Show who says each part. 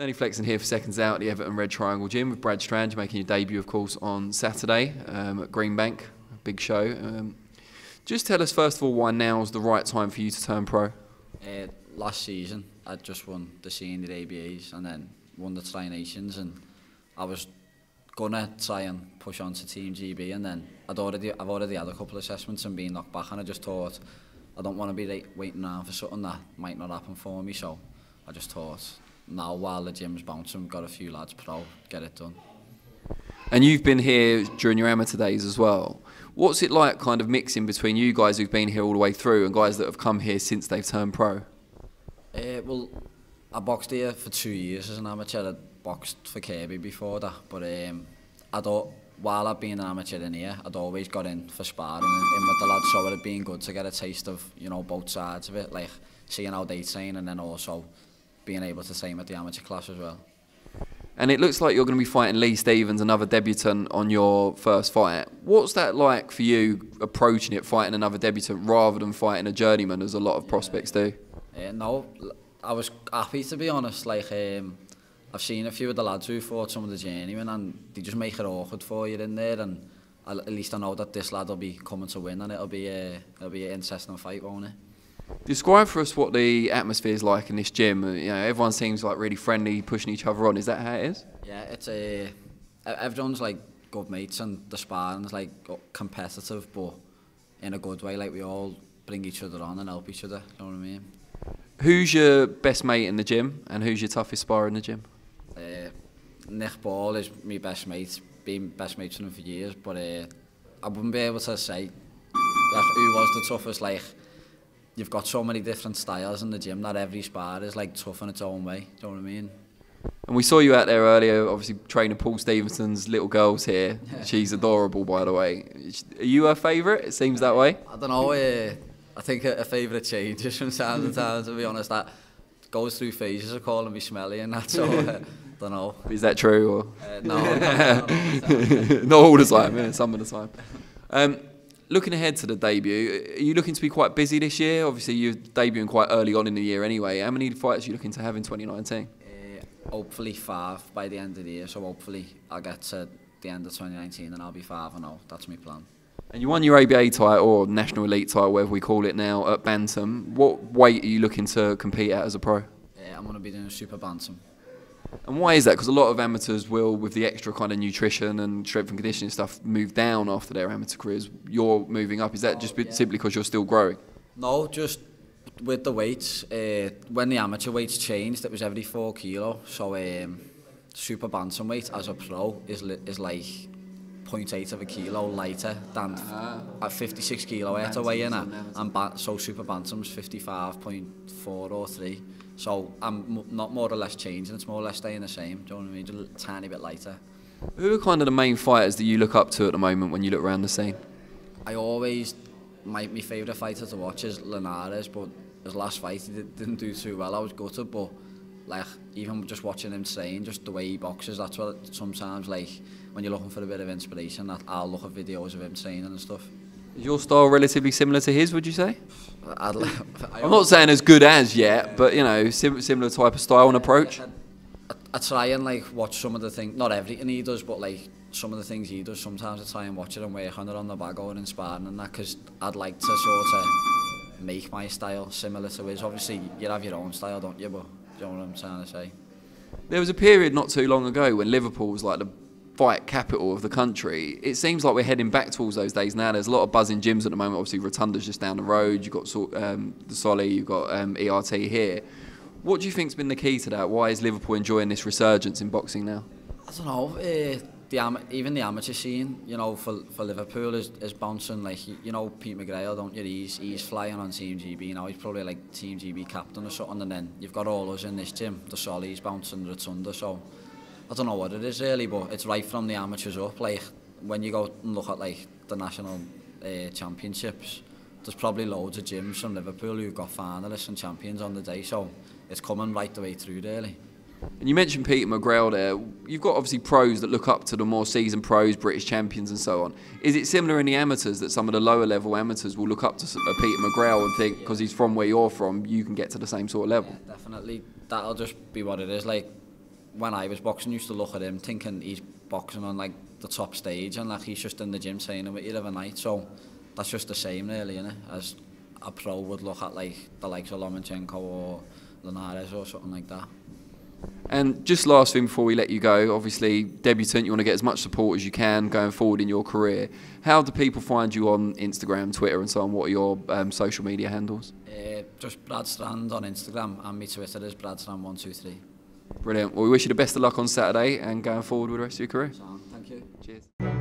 Speaker 1: Danny Flexen here for Seconds Out, the Everton Red Triangle Gym with Brad Strand. You're making your debut, of course, on Saturday at Greenbank. Big show. Just tell us, first of all, why now's the right time for you to turn pro?
Speaker 2: Last season, I just won the senior ABAs and then won the Tri Nations, and I was gonna try and push on to Team GB, and then I've already had a couple of assessments and been knocked back, and I just thought I don't want to be waiting around for something that might not happen for me, so I just thought now while the gym's bouncing, got a few lads pro, get it done.
Speaker 1: And you've been here during your amateur days as well. What's it like kind of mixing between you guys who've been here all the way through and guys that have come here since they've turned pro?
Speaker 2: Well, I boxed here for 2 years as an amateur. I boxed for Kirby before that, but while I've been an amateur in here, I'd always got in for sparring and with the lads, so it'd been good to get a taste of, you know, both sides of it, like seeing how they train and then also being able to train at the amateur class as well.
Speaker 1: And it looks like you're going to be fighting Lee Stevens, another debutant, on your first fight. What's that like for you, approaching it, fighting another debutant rather than fighting a journeyman, as a lot of prospects do?
Speaker 2: No, I was happy, to be honest. Like, I've seen a few of the lads who fought some of the journeymen, and they just make it awkward for you in there. And at least I know that this lad will be coming to win, and it'll be an interesting fight, won't it?
Speaker 1: Describe for us what the atmosphere is like in this gym. You know, everyone seems like really friendly, pushing each other on. Is that how it is?
Speaker 2: Yeah, it's everyone's like good mates, and the sparring's like competitive, but in a good way. Like, we all bring each other on and help each other. You know what I mean?
Speaker 1: Who's your best mate in the gym, and who's your toughest sparrer in the gym?
Speaker 2: Nick Ball is my best mate. Been best mates with him for years, but I wouldn't be able to say like who was the toughest. Like, you've got so many different styles in the gym that every spar is like tough in its own way. Do you know what I mean? And
Speaker 1: we saw you out there earlier, obviously training Paul Stevenson's little girls here. Yeah. She's adorable, by the way. Are you her favourite? It seems that way.
Speaker 2: I don't know. I think a favourite changes from time to time, to be honest. That goes through phases of calling me smelly and that, so don't know.
Speaker 1: Is that true? Or?
Speaker 2: No.
Speaker 1: Not all the time, yeah, some of the time. Looking ahead to the debut, are you looking to be quite busy this year? Obviously, you're debuting quite early on in the year anyway. How many fights are you looking to have in 2019?
Speaker 2: Hopefully 5 by the end of the year, so hopefully I'll get to the end of 2019 and I'll be 5-0. That's my plan.
Speaker 1: And you won your ABA title, or National Elite title, whatever we call it now, at Bantam. What weight are you looking to compete at as a pro?
Speaker 2: I'm going to be doing Super Bantam.
Speaker 1: And why is that? Because a lot of amateurs will, with the extra kind of nutrition and strength and conditioning stuff, move down after their amateur careers. You're moving up. Is that just simply because you're still growing?
Speaker 2: No, just with the weights. When the amateur weights changed, it was every 4 kilo. So Super Bantam weight as a pro is like 0.8 of a kilo lighter than at 56 kilo I had to weigh in at, and so Super Bantam's 55.4 or 3. So I'm not more or less changing, it's more or less staying the same. Do you know what I mean? Just a tiny bit lighter.
Speaker 1: Who are kind of the main fighters that you look up to at the moment when you look around the scene?
Speaker 2: My favourite fighter to watch is Linares, but his last fight he didn't do too well. I was gutted, but like, even just watching him train, just the way he boxes, that's what sometimes, like, when you're looking for a bit of inspiration, that I'll look at videos of him training and stuff.
Speaker 1: Is your style relatively similar to his, would you say? I'm not saying as good as yet, but, you know, similar type of style and approach.
Speaker 2: I try and like watch some of the things, not everything he does, but like some of the things he does. Sometimes I try and watch it and work on it on the bag or in sparring and that, because I'd like to sort of make my style similar to his. Obviously, you have your own style, don't you? But you know what I'm trying to say. There
Speaker 1: was a period not too long ago when Liverpool was like the fight capital of the country. It seems like we're heading back towards those days now. There's a lot of buzzing gyms at the moment. Obviously, Rotunda's just down the road. You've got the Solly, you've got ERT here. What do you think's been the key to that? Why is Liverpool enjoying this resurgence in boxing now?
Speaker 2: I don't know. Even the amateur scene, you know, for Liverpool is bouncing. Like, you know, Pete McGrail, don't you? He's flying on Team GB now. He's probably like Team GB captain or something. And then you've got all us in this gym. The Solly's bouncing, Rotunda. So I don't know what it is really, but it's right from the amateurs up. Like, when you go and look at like the national championships, there's probably loads of gyms from Liverpool who've got finalists and champions on the day. So it's coming right the way through, really.
Speaker 1: And you mentioned Peter McGrail there. You've got obviously pros that look up to the more seasoned pros, British champions and so on. Is it similar in the amateurs that some of the lower level amateurs will look up to Peter McGrail and think, because he's from where you're from, you can get to the same sort of level?
Speaker 2: Yeah, definitely. That'll just be what it is. Like, when I was boxing, used to look at him thinking he's boxing on like the top stage, and like he's just in the gym training with you every night. So that's just the same, really, innit? As a pro would look at like the likes of Lomachenko or Linares or something like that.
Speaker 1: And just last thing before we let you go, obviously debutant, you want to get as much support as you can going forward in your career. How do people find you on Instagram, Twitter and so on? What are your social media handles?
Speaker 2: Just Brad Strand on Instagram, and my Twitter is BradStrand123.
Speaker 1: Brilliant. Well, we wish you the best of luck on Saturday and going forward with the rest of your career.
Speaker 2: Thank you.
Speaker 1: Cheers.